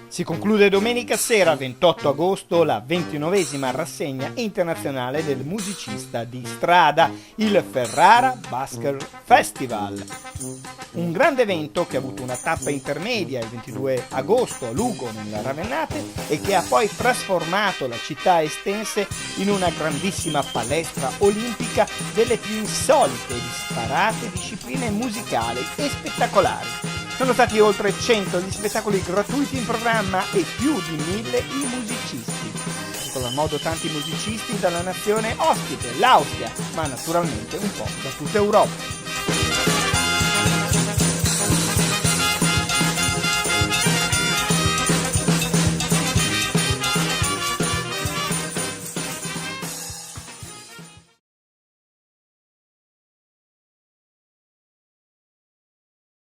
Si conclude domenica sera 28 agosto la 29esima rassegna internazionale del musicista di strada, il Ferrara Busker Festival. Un grande evento che ha avuto una tappa intermedia il 22 agosto a Lugo nella Ravennate e che ha poi trasformato la città estense in una grandissima palestra olimpica delle più insolite e disparate discipline musicali e spettacolari. Sono stati oltre 100 gli spettacoli gratuiti in programma e più di 1000 i musicisti. In particolar modo tanti musicisti dalla nazione ospite, l'Austria, ma naturalmente un po' da tutta Europa.